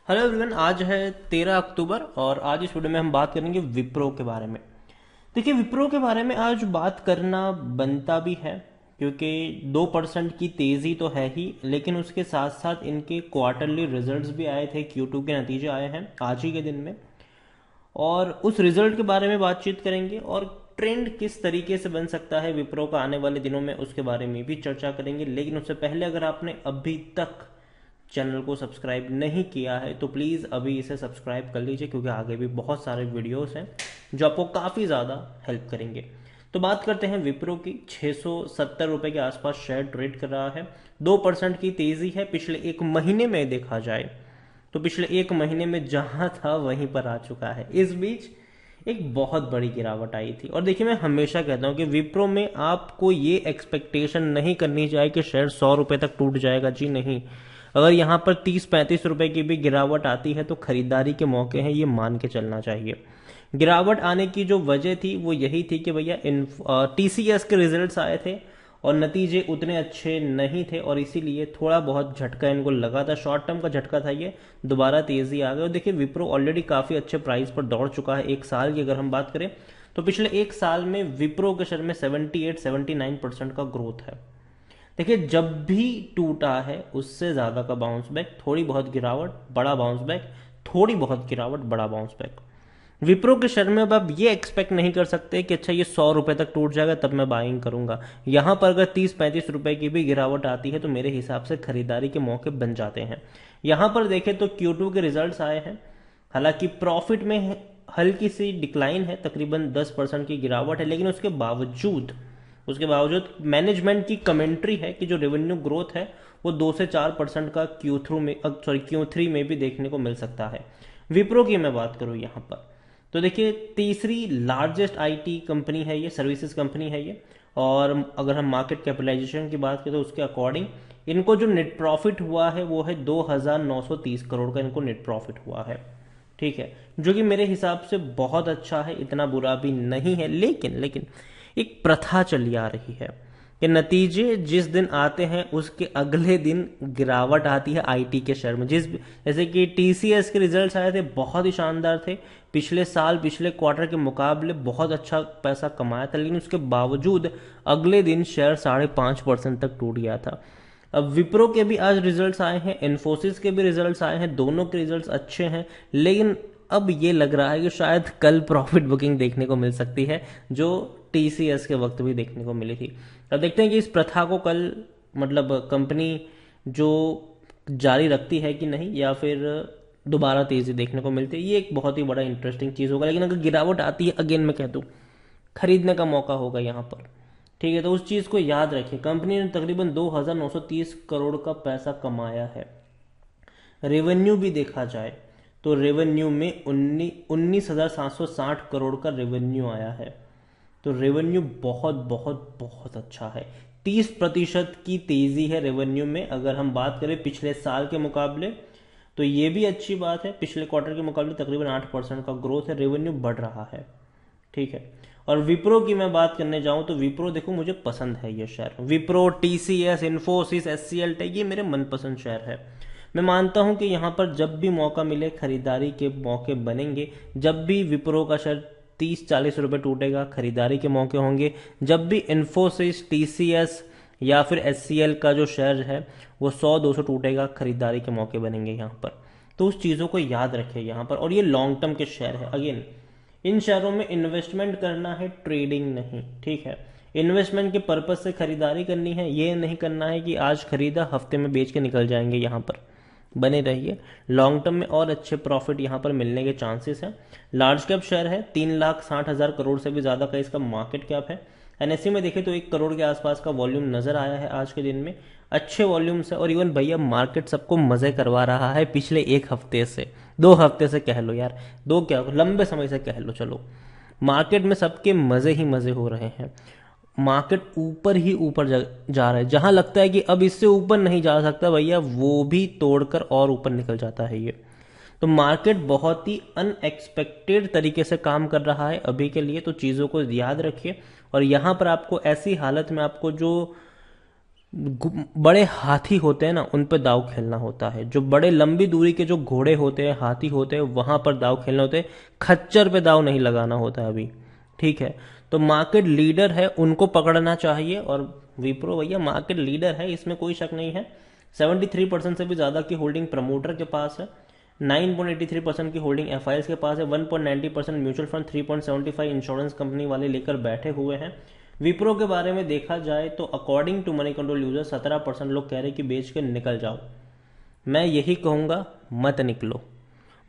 Hello everyone, आज है 13 अक्टूबर और आज इस वीडियो में हम बात करेंगे विप्रो के बारे में। देखिए, विप्रो के बारे में आज बात करना बनता भी है क्योंकि 2% की तेज़ी तो है ही, लेकिन उसके साथ साथ इनके क्वार्टरली रिजल्ट्स भी आए थे। Q2 के नतीजे आए हैं आज ही के दिन में, और उस रिजल्ट के बारे में बातचीत करेंगे और ट्रेंड किस तरीके से बन सकता है विप्रो का आने वाले दिनों में, उसके बारे में भी चर्चा करेंगे। लेकिन उससे पहले अगर आपने अभी तक चैनल को सब्सक्राइब नहीं किया है तो प्लीज़ अभी इसे सब्सक्राइब कर लीजिए, क्योंकि आगे भी बहुत सारे वीडियोस हैं जो आपको काफ़ी ज़्यादा हेल्प करेंगे। तो बात करते हैं विप्रो की। 670 रुपये के आसपास शेयर ट्रेड कर रहा है। 2% की तेज़ी है पिछले एक महीने में देखा जाए तो पिछले एक महीने में जहां था वहीं पर आ चुका है। इस बीच एक बहुत बड़ी गिरावट आई थी। और देखिए, मैं हमेशा कहता हूं कि विप्रो में आपको ये एक्सपेक्टेशन नहीं करनी चाहिए कि शेयर 100 रुपये तक टूट जाएगा। जी नहीं, अगर यहाँ पर 30-35 रुपए की भी गिरावट आती है तो खरीदारी के मौके हैं, ये मान के चलना चाहिए। गिरावट आने की जो वजह थी वो यही थी कि भैया TCS के रिजल्ट्स आए थे और नतीजे उतने अच्छे नहीं थे, और इसीलिए थोड़ा बहुत झटका इनको लगा था। शॉर्ट टर्म का झटका था ये, दोबारा तेजी आ गई। और देखिए, विप्रो ऑलरेडी काफ़ी अच्छे प्राइस पर दौड़ चुका है। एक साल की अगर हम बात करें तो पिछले एक साल में विप्रो के शेयर में 78-79% का ग्रोथ है। देखिए, जब भी टूटा है उससे ज़्यादा का बाउंस बैक, थोड़ी बहुत गिरावट बड़ा बाउंस बैक, थोड़ी बहुत गिरावट बड़ा बाउंस बैक। विप्रो के शेयर में अब आप ये एक्सपेक्ट नहीं कर सकते कि अच्छा ये 100 रुपए तक टूट जाएगा तब मैं बाइंग करूंगा। यहां पर अगर 30-35 रुपए की भी गिरावट आती है तो मेरे हिसाब से खरीदारी के मौके बन जाते हैं। यहां पर देखें तो Q2 के रिजल्ट्स आए हैं। हालांकि प्रॉफिट में हल्की सी डिक्लाइन है, तकरीबन 10% की गिरावट है, लेकिन उसके बावजूद मैनेजमेंट की कमेंट्री है कि जो रेवेन्यू ग्रोथ है वो 2 से 4% का Q3 में भी देखने को मिल सकता है। विप्रो की मैं बात करूं यहां पर तो देखिए, तीसरी लार्जेस्ट IT कंपनी है ये, सर्विसेज कंपनी है ये। और अगर हम मार्केट कैपिटलाइजेशन की बात करें तो उसके अकॉर्डिंग इनको जो नेट प्रॉफिट हुआ है वो है 2,930 करोड़ का इनको नेट प्रॉफिट हुआ है। ठीक है, जो कि मेरे हिसाब से बहुत अच्छा है, इतना बुरा भी नहीं है। लेकिन एक प्रथा चली आ रही है कि नतीजे जिस दिन आते हैं उसके अगले दिन गिरावट आती है IT के शेयर में। जैसे कि TCS के रिजल्ट्स आए थे, बहुत ही शानदार थे। पिछले साल पिछले क्वार्टर के मुकाबले बहुत अच्छा पैसा कमाया था, लेकिन उसके बावजूद अगले दिन शेयर 5.5% तक टूट गया था। अब विप्रो के भी आज रिजल्ट्स आए हैं, इन्फोसिस के भी रिजल्ट्स आए हैं, दोनों के रिजल्ट्स अच्छे हैं। लेकिन अब ये लग रहा है कि शायद कल प्रॉफिट बुकिंग देखने को मिल सकती है, जो TCS के वक्त भी देखने को मिली थी। अब देखते हैं कि इस प्रथा को कल मतलब कंपनी जो जारी रखती है कि नहीं, या फिर दोबारा तेजी देखने को मिलती है। ये एक बहुत ही बड़ा इंटरेस्टिंग चीज़ होगा। लेकिन अगर गिरावट आती है, अगेन मैं कह दूँ, खरीदने का मौका होगा यहाँ पर। ठीक है, तो उस चीज़ को याद रखिए। कंपनी ने तकरीबन 2,930 करोड़ का पैसा कमाया है। रेवेन्यू भी देखा जाए तो रेवेन्यू में 19,760 करोड़ का रेवेन्यू आया है। तो रेवेन्यू बहुत बहुत बहुत अच्छा है। 30% की तेजी है रेवेन्यू में। अगर हम बात करें पिछले साल के मुकाबले तो ये भी अच्छी बात है। पिछले क्वार्टर के मुकाबले तकरीबन 8% का ग्रोथ है, रेवेन्यू बढ़ रहा है। ठीक है, और विप्रो की मैं बात करने जाऊं तो विप्रो देखो, मुझे पसंद है ये share. Wipro, TCS, Infosys, SCL tech, ये मेरे मनपसंद शेयर है। मैं मानता हूं कि यहां पर जब भी मौका मिले खरीदारी के मौके बनेंगे। जब भी विप्रो का शेयर 30-40 रुपए टूटेगा, खरीदारी के मौके होंगे। जब भी इन्फोसिस, TCS या फिर SCL का जो शेयर है वो 100-200 टूटेगा, खरीदारी के मौके बनेंगे यहाँ पर। तो उस चीज़ों को याद रखिए यहाँ पर। और ये लॉन्ग टर्म के शेयर है। अगेन, इन शेयरों में इन्वेस्टमेंट करना है, ट्रेडिंग नहीं। ठीक है, इन्वेस्टमेंट के पर्पज से खरीदारी करनी है। ये नहीं करना है कि आज खरीदा हफ्ते में बेच के निकल जाएंगे। यहाँ पर बने रहिए, लॉन्ग टर्म में और अच्छे प्रॉफिट यहाँ पर मिलने के चांसेस हैं। लार्ज कैप शेयर है, 3,60,000 करोड़ से भी ज़्यादा का इसका मार्केट कैप है। NSE में देखें तो 1 करोड़ के आसपास का वॉल्यूम नजर आया है आज के दिन में। अच्छे वॉल्यूम्स है। और इवन भैया, मार्केट सबको मजे करवा रहा है पिछले 1 हफ्ते से, 2 हफ्ते से कह लो यार, दो क्या लंबे समय से कह लो। चलो, मार्केट में सबके मजे ही मजे हो रहे हैं। मार्केट ऊपर ही ऊपर जा रहा है। जहां लगता है कि अब इससे ऊपर नहीं जा सकता भैया, वो भी तोड़कर और ऊपर निकल जाता है ये। तो मार्केट बहुत ही अनएक्सपेक्टेड तरीके से काम कर रहा है अभी के लिए। तो चीज़ों को याद रखिए। और यहाँ पर आपको ऐसी हालत में आपको जो बड़े हाथी होते हैं ना, उन पे दाव खेलना होता है। जो बड़े लंबी दूरी के जो घोड़े होते हैं, हाथी होते हैं, वहां पर दाव खेलना होते हैं। खच्चर पे दाव नहीं लगाना होता है अभी, ठीक है। तो मार्केट लीडर है, उनको पकड़ना चाहिए। और विप्रो भैया मार्केट लीडर है, इसमें कोई शक नहीं है। 73% से भी ज्यादा की होल्डिंग प्रमोटर के पास है, 9.83% की होल्डिंग एफआईएस के पास है, 1.90% म्यूचुअल फंड, 3.75 इंश्योरेंस कंपनी वाले लेकर बैठे हुए हैं। विप्रो के बारे में देखा जाए तो according to Moneycontrol user 17% लोग कह रहे हैं कि बेच के निकल जाओ। मैं यही कहूंगा, मत निकलो।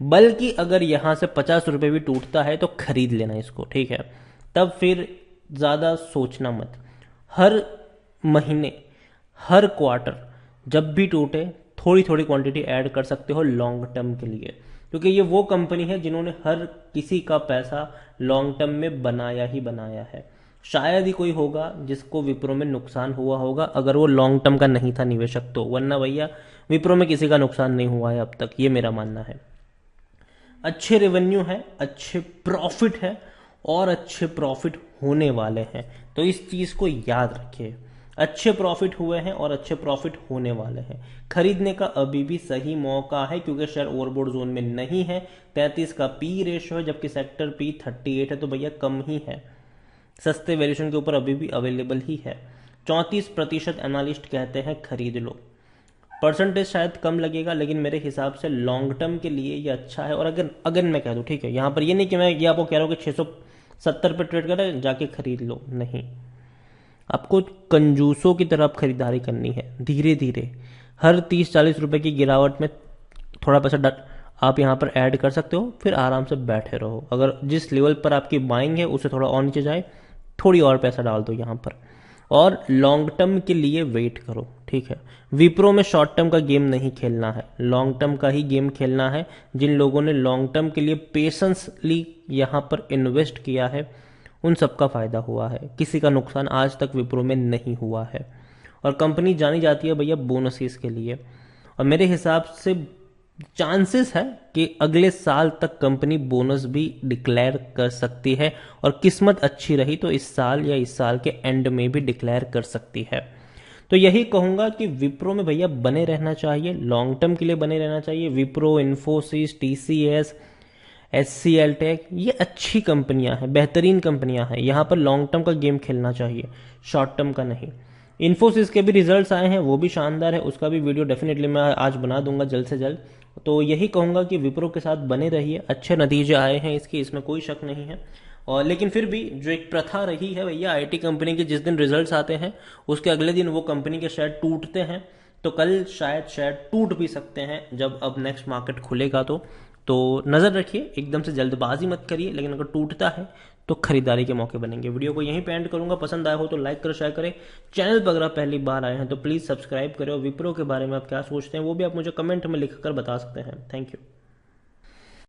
बल्कि अगर यहां से 50 रुपए भी टूटता है तो खरीद लेना इसको, ठीक है। तब फिर ज्यादा सोचना मत। हर महीने, हर क्वार्टर जब भी टूटे, थोड़ी थोड़ी क्वांटिटी ऐड कर सकते हो लॉन्ग टर्म के लिए, क्योंकि ये वो कंपनी है जिन्होंने हर किसी का पैसा लॉन्ग टर्म में बनाया ही बनाया है। शायद ही कोई होगा जिसको विप्रो में नुकसान हुआ होगा, अगर वो लॉन्ग टर्म का नहीं था निवेशक तो, वरना भैया विप्रो में किसी का नुकसान नहीं हुआ है अब तक, ये मेरा मानना है। अच्छे रेवेन्यू है, अच्छे प्रॉफिट है, और अच्छे प्रॉफिट होने वाले हैं। तो इस चीज को याद रखिए, अच्छे प्रॉफिट हुए हैं और अच्छे प्रॉफिट होने वाले हैं। खरीदने का अभी भी सही मौका है, क्योंकि शेयर ओवरबोर्ड जोन में नहीं है। 33 का पी रेशियो है, जबकि सेक्टर पी 38 है, तो भैया कम ही है। सस्ते वैल्यूएशन के ऊपर अभी भी अवेलेबल ही है। 34% एनालिस्ट कहते हैं खरीद लो। परसेंटेज शायद कम लगेगा, लेकिन मेरे हिसाब से लॉन्ग टर्म के लिए ये अच्छा है। और अगर अगर मैं कह दूं, ठीक है, यहां पर ये नहीं कि मैं ये आपको कह रहा हूं कि 670 पे ट्रेड करें जाके खरीद लो, नहीं। आपको कंजूसों की तरफ खरीदारी करनी है, धीरे धीरे। हर 30-40 रुपए की गिरावट में थोड़ा पैसा आप यहाँ पर ऐड कर सकते हो, फिर आराम से बैठे रहो। अगर जिस लेवल पर आपकी बाइंग है उससे थोड़ा और नीचे जाए, थोड़ी और पैसा डाल दो यहाँ पर, और लॉन्ग टर्म के लिए वेट करो, ठीक है। विप्रो में शॉर्ट टर्म का गेम नहीं खेलना है, लॉन्ग टर्म का ही गेम खेलना है। जिन लोगों ने लॉन्ग टर्म के लिए पेशेंसली यहाँ पर इन्वेस्ट किया है, उन सबका फायदा हुआ है। किसी का नुकसान आज तक विप्रो में नहीं हुआ है। और कंपनी जानी जाती है भैया बोनसेस के लिए, और मेरे हिसाब से चांसेस है कि अगले साल तक कंपनी बोनस भी डिक्लेयर कर सकती है, और किस्मत अच्छी रही तो इस साल या इस साल के एंड में भी डिक्लेयर कर सकती है। तो यही कहूंगा कि विप्रो में भैया बने रहना चाहिए, लॉन्ग टर्म के लिए बने रहना चाहिए। Wipro, Infosys, TCS, HCL tech, ये अच्छी कंपनियां हैं, बेहतरीन कंपनियां हैं। यहां पर लॉन्ग टर्म का गेम खेलना चाहिए, शॉर्ट टर्म का नहीं। इन्फोसिस के भी रिजल्ट्स आए हैं, वो भी शानदार है, उसका भी वीडियो डेफिनेटली मैं आज बना दूंगा जल्द से जल्द। तो यही कहूंगा कि विप्रो के साथ बने रहिए, अच्छे नतीजे आए हैं इसके, इसमें कोई शक नहीं है। और लेकिन फिर भी जो एक प्रथा रही है भैया, आईटी कंपनी के जिस दिन रिजल्ट्स आते हैं उसके अगले दिन वो कंपनी के शेयर टूटते हैं। तो कल शायद शेयर टूट भी सकते हैं जब अब नेक्स्ट मार्केट खुलेगा। तो नजर रखिए, एकदम से जल्दबाजी मत करिए, लेकिन अगर टूटता है तो खरीदारी के मौके बनेंगे। वीडियो को यहीं पे एंड करूंगा, पसंद आया हो तो लाइक करो, शेयर करें। चैनल पर अगर आप पहली बार आए हैं तो प्लीज सब्सक्राइब करें, और विप्रो के बारे में आप क्या सोचते हैं वो भी आप मुझे कमेंट में लिखकर बता सकते हैं। Thank you.